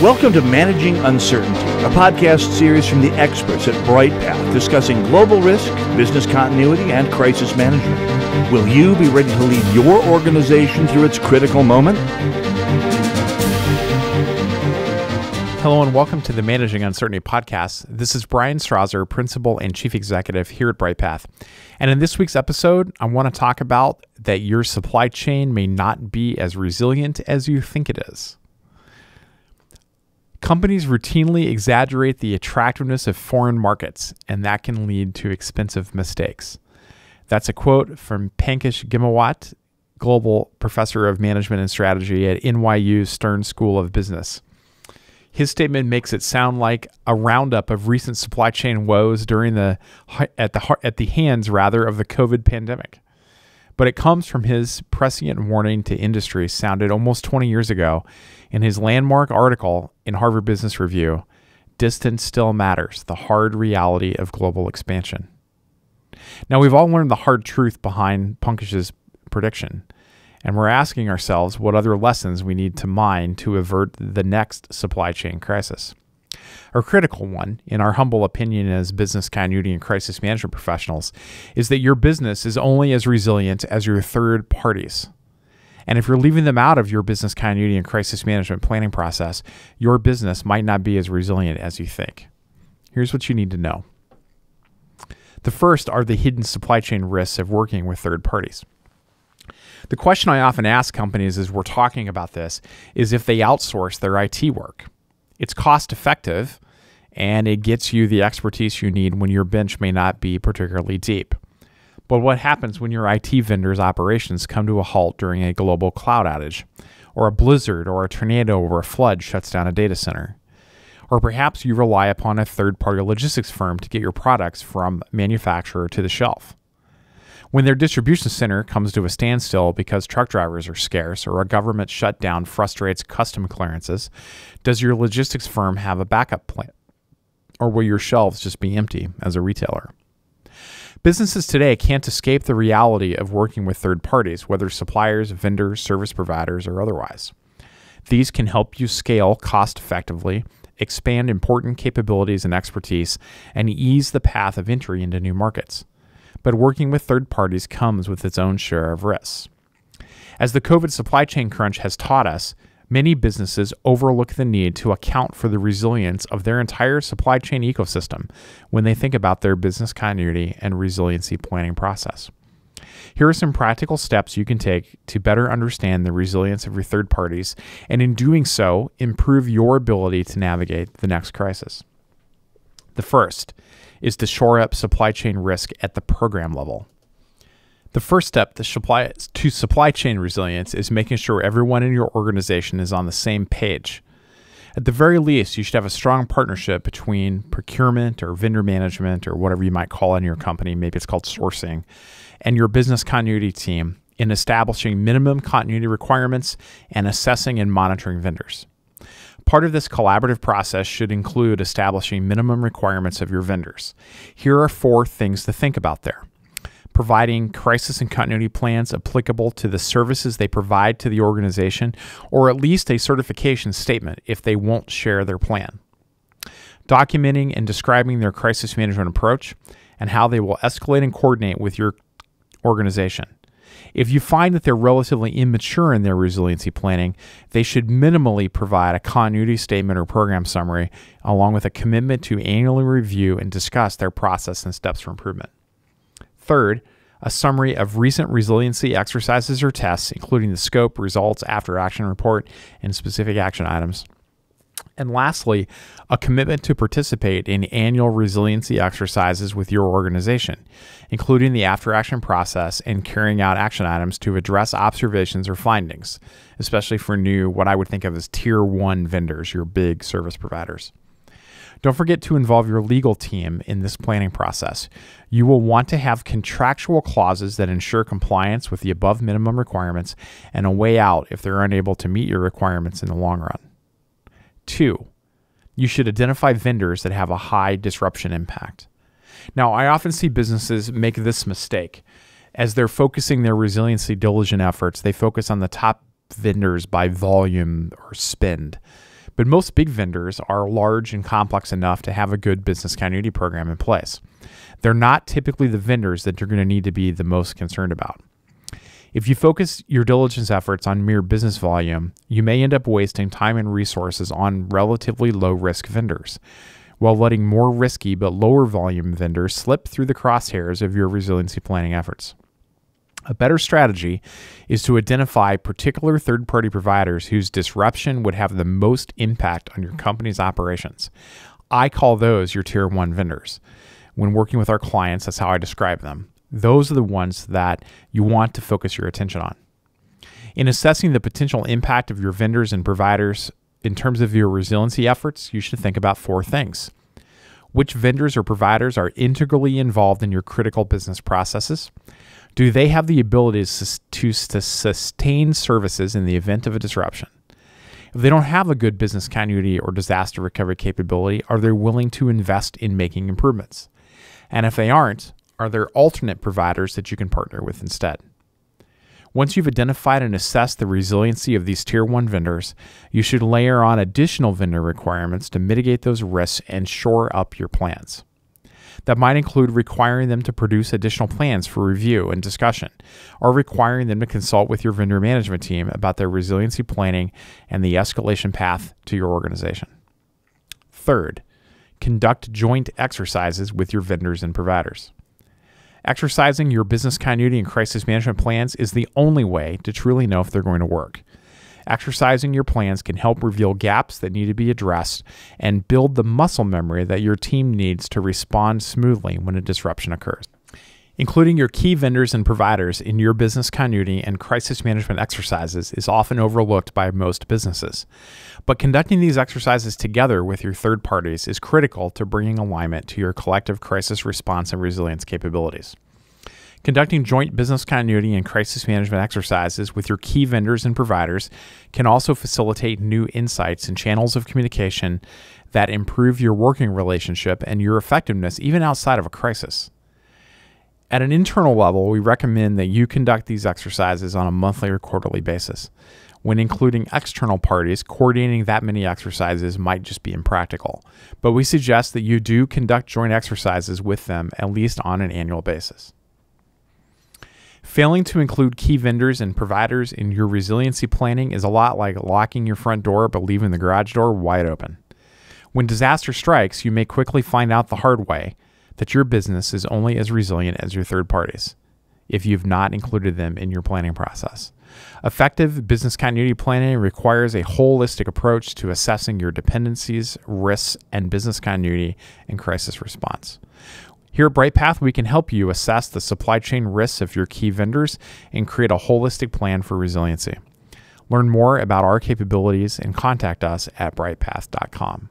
Welcome to Managing Uncertainty, a podcast series from the experts at Bryghtpath discussing global risk, business continuity, and crisis management. Will you be ready to lead your organization through its critical moment? Hello and welcome to the Managing Uncertainty podcast. This is Bryan Strawser, Principal and Chief Executive here at Bryghtpath. And in this week's episode, I want to talk about that your supply chain may not be as resilient as you think it is. Companies routinely exaggerate the attractiveness of foreign markets, and that can lead to expensive mistakes. That's a quote from Pankaj Ghemawat, Global Professor of Management and Strategy at NYU Stern School of Business. His statement makes it sound like a roundup of recent supply chain woes at the hands of the COVID pandemic. But it comes from his prescient warning to industry sounded almost 20 years ago in his landmark article in Harvard Business Review, Distance Still Matters, the Hard Reality of Global Expansion. Now, we've all learned the hard truth behind Pankaj's prediction, and we're asking ourselves what other lessons we need to mine to avert the next supply chain crisis. A critical one, in our humble opinion as business continuity and crisis management professionals, is that your business is only as resilient as your third parties. And if you're leaving them out of your business continuity and crisis management planning process, your business might not be as resilient as you think. Here's what you need to know. The first are the hidden supply chain risks of working with third parties. The question I often ask companies as we're talking about this is if they outsource their IT work. It's cost effective and it gets you the expertise you need when your bench may not be particularly deep. But what happens when your IT vendor's operations come to a halt during a global cloud outage, or a blizzard, or a tornado, or a flood shuts down a data center? Or perhaps you rely upon a third-party logistics firm to get your products from manufacturer to the shelf. When their distribution center comes to a standstill because truck drivers are scarce or a government shutdown frustrates custom clearances, does your logistics firm have a backup plan? Or will your shelves just be empty as a retailer? Businesses today can't escape the reality of working with third parties, whether suppliers, vendors, service providers, or otherwise. These can help you scale cost effectively, expand important capabilities and expertise, and ease the path of entry into new markets. But working with third parties comes with its own share of risks. As the COVID supply chain crunch has taught us, many businesses overlook the need to account for the resilience of their entire supply chain ecosystem when they think about their business continuity and resiliency planning process. Here are some practical steps you can take to better understand the resilience of your third parties, and in doing so, improve your ability to navigate the next crisis. The first is to shore up supply chain risk at the program level. The first step to supply chain resilience is making sure everyone in your organization is on the same page. At the very least, you should have a strong partnership between procurement or vendor management or whatever you might call it in your company, maybe it's called sourcing, and your business continuity team in establishing minimum continuity requirements and assessing and monitoring vendors. Part of this collaborative process should include establishing minimum requirements of your vendors. Here are 4 things to think about there. Providing crisis and continuity plans applicable to the services they provide to the organization, or at least a certification statement if they won't share their plan. Documenting and describing their crisis management approach and how they will escalate and coordinate with your organization. If you find that they're relatively immature in their resiliency planning, they should minimally provide a continuity statement or program summary, along with a commitment to annually review and discuss their process and steps for improvement. Third, a summary of recent resiliency exercises or tests, including the scope, results, after-action report, and specific action items. And lastly, a commitment to participate in annual resiliency exercises with your organization, including the after-action process and carrying out action items to address observations or findings, especially for new, what I would think of as Tier 1 vendors, your big service providers. Don't forget to involve your legal team in this planning process. You will want to have contractual clauses that ensure compliance with the above minimum requirements and a way out if they're unable to meet your requirements in the long run. 2, you should identify vendors that have a high disruption impact. Now, I often see businesses make this mistake. As they're focusing their resiliency diligent efforts, they focus on the top vendors by volume or spend. but most big vendors are large and complex enough to have a good business continuity program in place. They're not typically the vendors that you're going to need to be the most concerned about. If you focus your diligence efforts on mere business volume, you may end up wasting time and resources on relatively low-risk vendors, while letting more risky but lower volume vendors slip through the crosshairs of your resiliency planning efforts. A better strategy is to identify particular third-party providers whose disruption would have the most impact on your company's operations. I call those your Tier 1 vendors. When working with our clients, that's how I describe them. Those are the ones that you want to focus your attention on. In assessing the potential impact of your vendors and providers in terms of your resiliency efforts, you should think about 4 things. Which vendors or providers are integrally involved in your critical business processes? Do they have the ability to sustain services in the event of a disruption? If they don't have a good business continuity or disaster recovery capability, are they willing to invest in making improvements? And if they aren't, are there alternate providers that you can partner with instead? Once you've identified and assessed the resiliency of these Tier 1 vendors, you should layer on additional vendor requirements to mitigate those risks and shore up your plans. That might include requiring them to produce additional plans for review and discussion, or requiring them to consult with your vendor management team about their resiliency planning and the escalation path to your organization. Third, conduct joint exercises with your vendors and providers. Exercising your business continuity and crisis management plans is the only way to truly know if they're going to work. Exercising your plans can help reveal gaps that need to be addressed and build the muscle memory that your team needs to respond smoothly when a disruption occurs. Including your key vendors and providers in your business continuity and crisis management exercises is often overlooked by most businesses. But conducting these exercises together with your third parties is critical to bringing alignment to your collective crisis response and resilience capabilities. Conducting joint business continuity and crisis management exercises with your key vendors and providers can also facilitate new insights and channels of communication that improve your working relationship and your effectiveness even outside of a crisis. At an internal level, we recommend that you conduct these exercises on a monthly or quarterly basis. When including external parties, coordinating that many exercises might just be impractical, but we suggest that you do conduct joint exercises with them at least on an annual basis. Failing to include key vendors and providers in your resiliency planning is a lot like locking your front door but leaving the garage door wide open. When disaster strikes, you may quickly find out the hard way that your business is only as resilient as your third parties if you've not included them in your planning process. Effective business continuity planning requires a holistic approach to assessing your dependencies, risks, and business continuity and crisis response. Here at Bryghtpath, we can help you assess the supply chain risks of your key vendors and create a holistic plan for resiliency. Learn more about our capabilities and contact us at bryghtpath.com.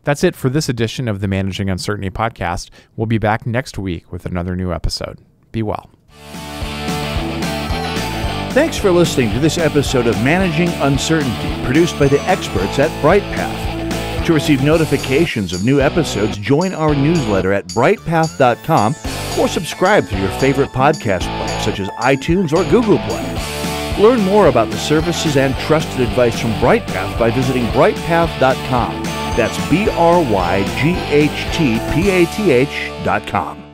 That's it for this edition of the Managing Uncertainty podcast. We'll be back next week with another new episode. Be well. Thanks for listening to this episode of Managing Uncertainty, produced by the experts at Bryghtpath. To receive notifications of new episodes, join our newsletter at bryghtpath.com or subscribe through your favorite podcast player, such as iTunes or Google Play. Learn more about the services and trusted advice from Bryghtpath by visiting bryghtpath.com. That's BRYGHTPATH.com.